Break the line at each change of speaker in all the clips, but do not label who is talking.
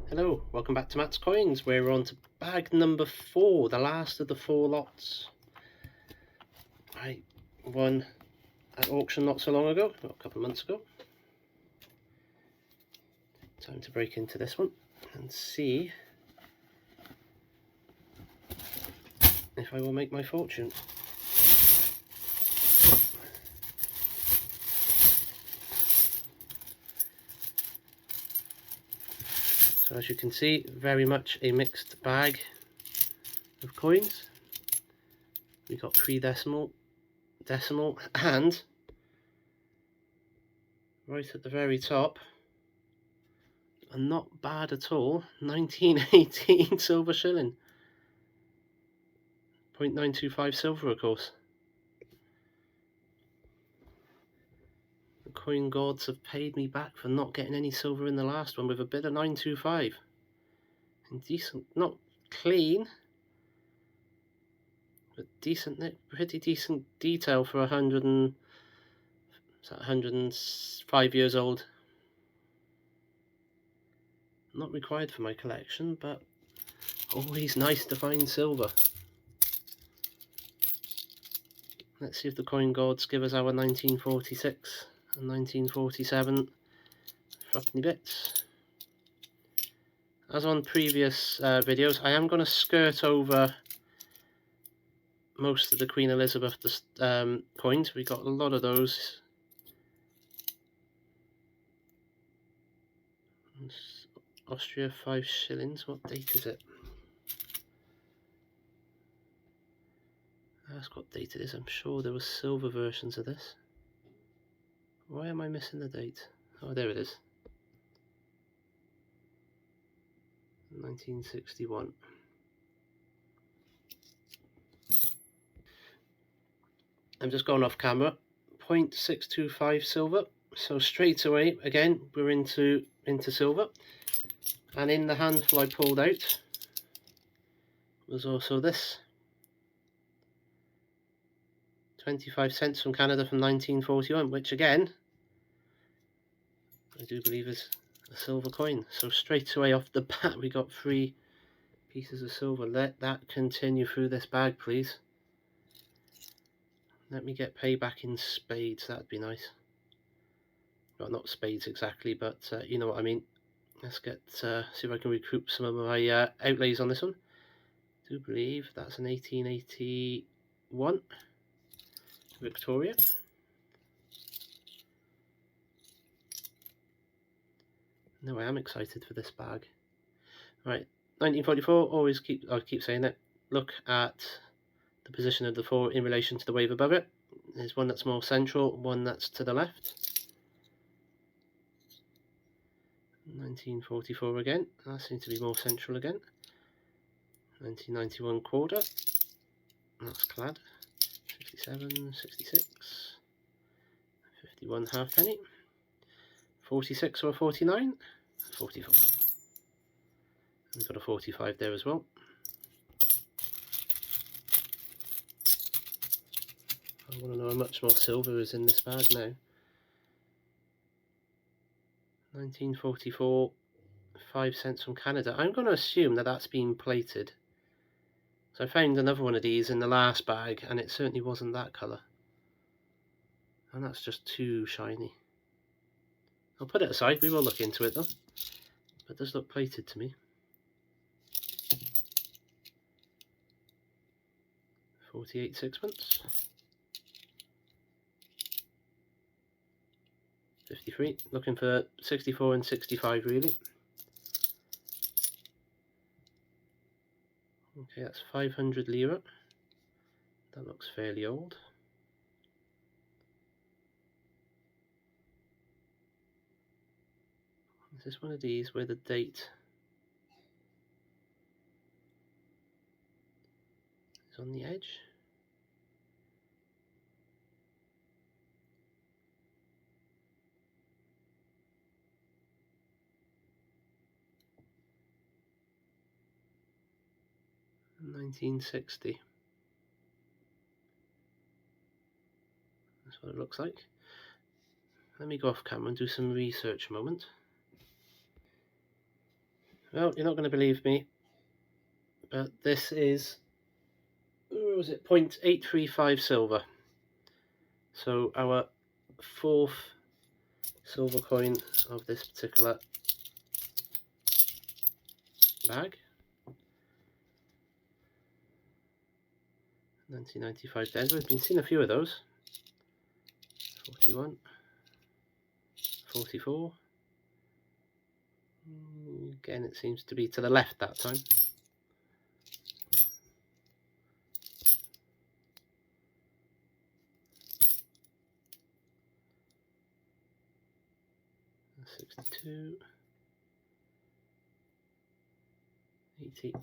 Hello, welcome back to Matt's Coins. We're on to bag number 4, the last of the 4 lots. I won at auction not so long ago, a couple of months ago. Time to break into this one and see if I will make my fortune. So as you can see, very much a mixed bag of coins. We got pre-decimal, decimal, and right at the very top, and not bad at all, 1918 silver shilling. 0.925 silver, of course. The coin gods have paid me back for not getting any silver in the last one with a bid of 925. And decent, not clean, but decent, pretty decent detail for 105 years old. Not required for my collection, but always nice to find silver. Let's see if the coin gods give us our 1946 and 1947 threepenny bits. As on previous videos, I am going to skirt over most of the Queen Elizabeth coins. We got a lot of those. Austria 5 shillings. What date is it? That's what date it is. I'm sure there were silver versions of this. Why am I missing the date? Oh, there it is. 1961. I'm just going off camera. 0.625 silver. So straight away, again, we're into silver. And in the handful I pulled out was also this. 25 cents from Canada from 1941, which again, I do believe is a silver coin. So straight away off the bat, we got 3 pieces of silver. Let that continue through this bag, please. Let me get payback in spades, that'd be nice. Well, not spades exactly, but you know what I mean. Let's get see if I can recoup some of my outlays on this one. I do believe that's an 1881 Victoria. No, I am excited for this bag. Right, 1944. I keep saying it. Look at the position of the 4 in relation to the wave above it. There's one that's more central, one that's to the left. 1944 again. That seems to be more central again. 1991 quarter. That's clad. 57, 66, 51 halfpenny. 46 or 49. 44. And we've got a 45 there as well. I want to know how much more silver is in this bag now. 1944, 5 cents from Canada. I'm going to assume that that's been plated. So I found another one of these in the last bag, and it certainly wasn't that colour. And that's just too shiny. I'll put it aside, we will look into it though. But it does look plated to me. 48 sixpence. 53, looking for 64 and 65 really. Okay, that's 500 lira. That looks fairly old. Is this one of these where the date is on the edge? $1960. That's what it looks like. Let me go off camera and do some research a moment. Well, you're not going to believe me, but this is, what was it, 0.835 silver. So our fourth silver coin of this particular bag. 1995 Denver. We've been seeing a few of those. 41, 44. Again, it seems to be to the left that time. 62, 80.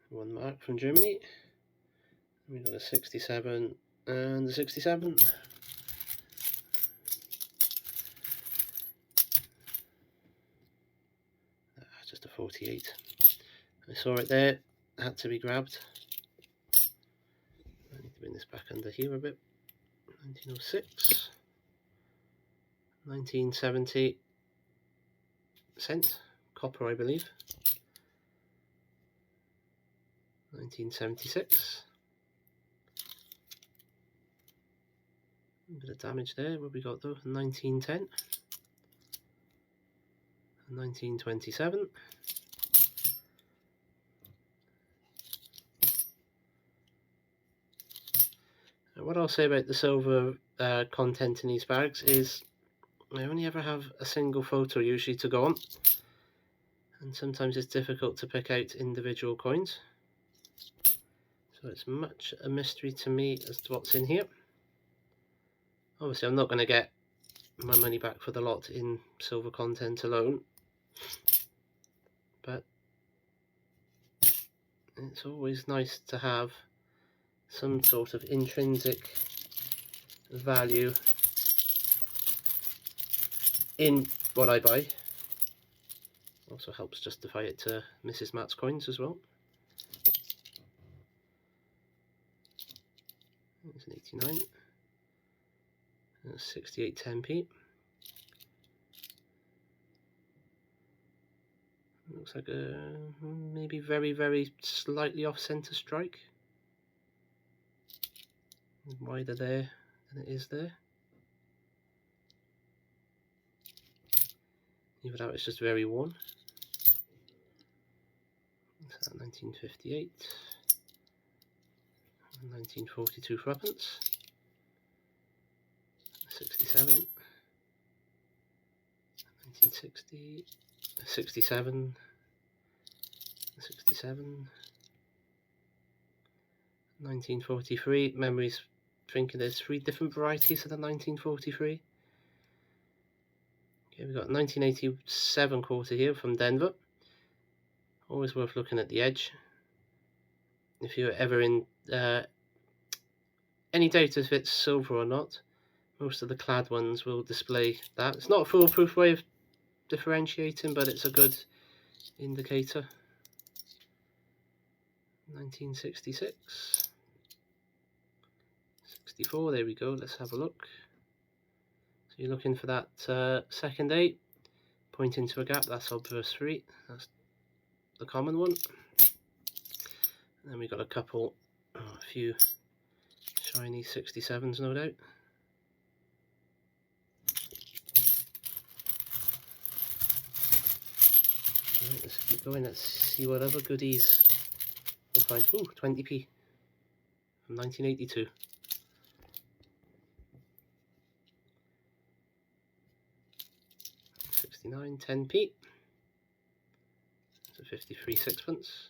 One mark from Germany. We've got a 67 and a 67. Just a 48. I saw it there, had to be grabbed. I need to bring this back under here a bit. 1906, 1970 cent, copper I believe. 1976. A bit of damage there. What have we got though? 1910. 1927. And what I'll say about the silver content in these bags is I only ever have a single photo usually to go on, and sometimes it's difficult to pick out individual coins. So it's much a mystery to me as to what's in here. Obviously I'm not going to get my money back for the lot in silver content alone, but it's always nice to have some sort of intrinsic value in what I buy. Also helps justify it to Mrs. Matt's coins as well. It's an 89. 68 10p. Looks like a maybe very slightly off center strike. Wider there than it is there. Even though it's just very worn. That's 1958. 1942 threepence. 67. 1960. 67. 67. 1943. Memories thinking there's 3 different varieties of the 1943. Okay, we've got 1987 quarter here from Denver. Always worth looking at the edge. If you're ever in any doubt if it's silver or not, most of the clad ones will display that. It's not a foolproof way of differentiating, but it's a good indicator. 1966. 64, there we go, let's have a look. So you're looking for that second 8, pointing to a gap, that's obverse 3, that's the common one. And then we've got a few shiny 67s no doubt. Right, let's keep going, let's see what other goodies we'll find. Ooh, 20p from 1982. 69, 10p. So 53 sixpence.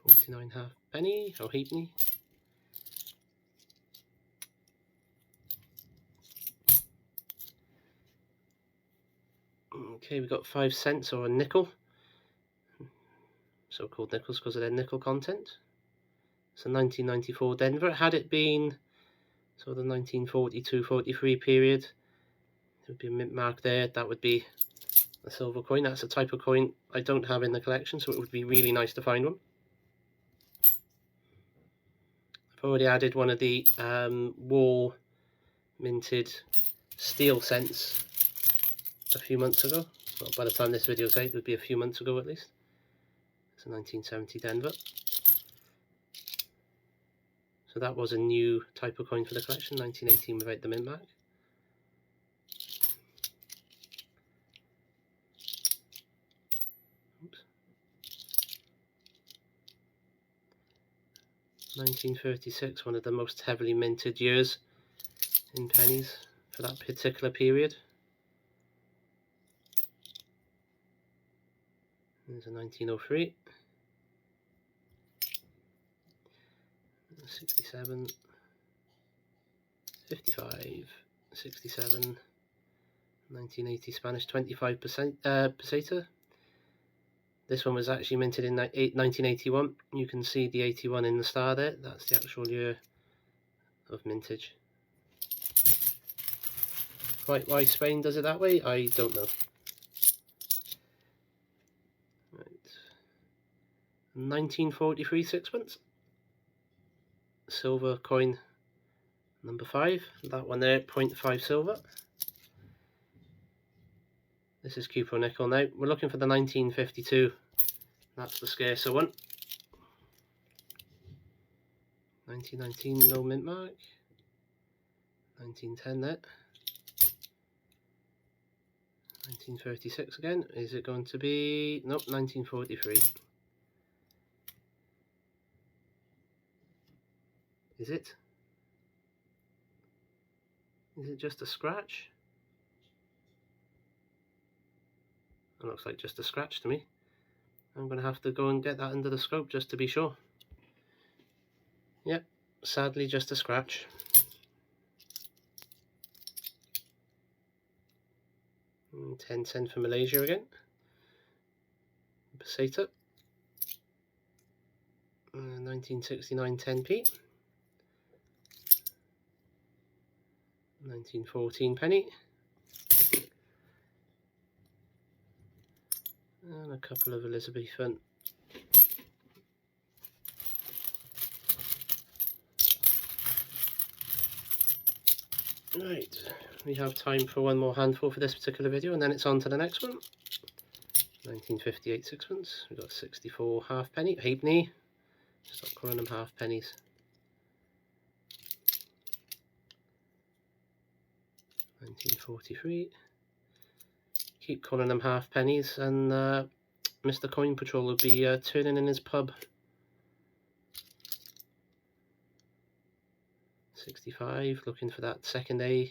49 half penny or halfpenny. Okay, we've got 5 cents or a nickel. So-called nickels because of their nickel content. It's a 1994 Denver. Had it been sort of the 1942-43 period, there would be a mint mark there. That would be a silver coin. That's a type of coin I don't have in the collection, so it would be really nice to find one. I've already added one of the wall minted steel cents a few months ago. Well, by the time this video is out, it would be a few months ago at least. It's a 1970 Denver. So that was a new type of coin for the collection, 1918 without the mint mark. Oops. 1936, one of the most heavily minted years in pennies for that particular period. There's a 1903, 67, 55, 67, 1980 Spanish 25% peseta. This one was actually minted in 1981. You can see the 81 in the star there. That's the actual year of mintage. Quite why Spain does it that way, I don't know. Right. 1943 sixpence. Silver coin number 5. That one there, 0.5 silver. This is Cupo nickel now. We're looking for the 1952. That's the scarcer one. 1919, no mint mark. 1910 there. 1936 again. Is it going to be... Nope, 1943. Is it? Is it just a scratch? It looks like just a scratch to me. I'm going to have to go and get that under the scope just to be sure. Yep, sadly just a scratch. And 10 cent for Malaysia again. Peseta. 1969 10p. 1914 penny. And a couple of Elizabethan. Right, we have time for one more handful for this particular video and then it's on to the next one. 1958 sixpence. We've got 64 halfpenny, halfpenny. Stop calling them half pennies. 1943. Keep calling them half pennies and Mr. Coin Patrol will be turning in his pub. 65, looking for that second A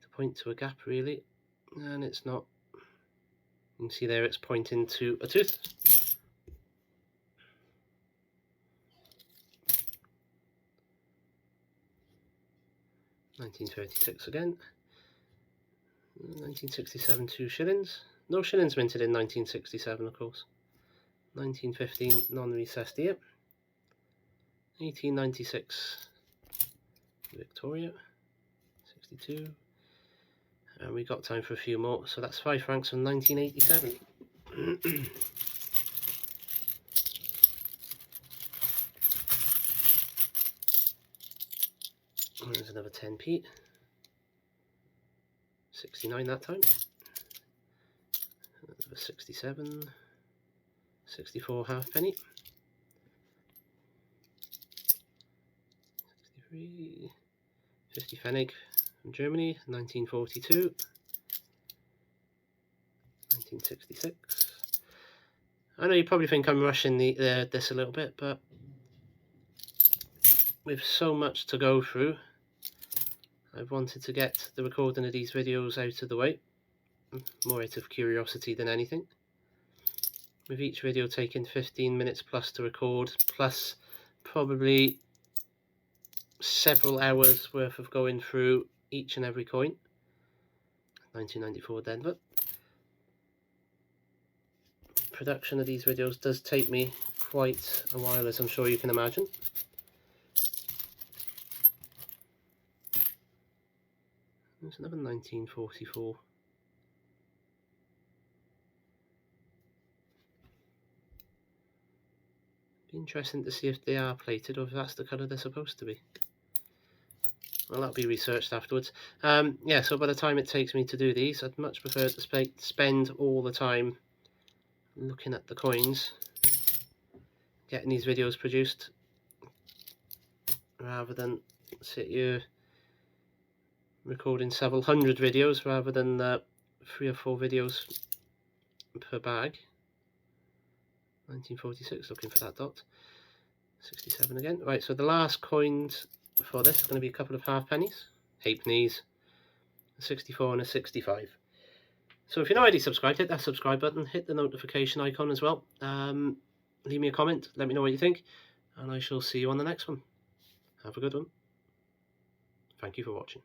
to point to a gap really, and it's not. You can see there it's pointing to a tooth. $1936 again. 1967 2 shillings. No shillings minted in 1967 of course. 1915 non-recessed year. 1896 Victoria. 62. And we got time for a few more, so that's 5 francs from 1987. There's another 10p. 69 that time. Another 67. 64 halfpenny. 63. 50 Pfennig from Germany, 1942. 1966. I know you probably think I'm rushing this a little bit, but with so much to go through, I've wanted to get the recording of these videos out of the way, more out of curiosity than anything. With each video taking 15 minutes plus to record, plus probably several hours worth of going through each and every coin. 1994 Denver. Production of these videos does take me quite a while, as I'm sure you can imagine. There's another 1944. Interesting to see if they are plated or if that's the colour they're supposed to be. Well, that'll be researched afterwards. Yeah, so by the time it takes me to do these, I'd much prefer to spend all the time looking at the coins, getting these videos produced, rather than sit here recording several hundred videos rather than 3 or 4 videos per bag. 1946, looking for that dot. 67 again. Right, so the last coins for this are going to be a couple of halfpennies, halfpennies, a 64 and a 65. So if you're not already subscribed, hit that subscribe button, hit the notification icon as well. Leave me a comment, let me know what you think, and I shall see you on the next one. Have a good one. Thank you for watching.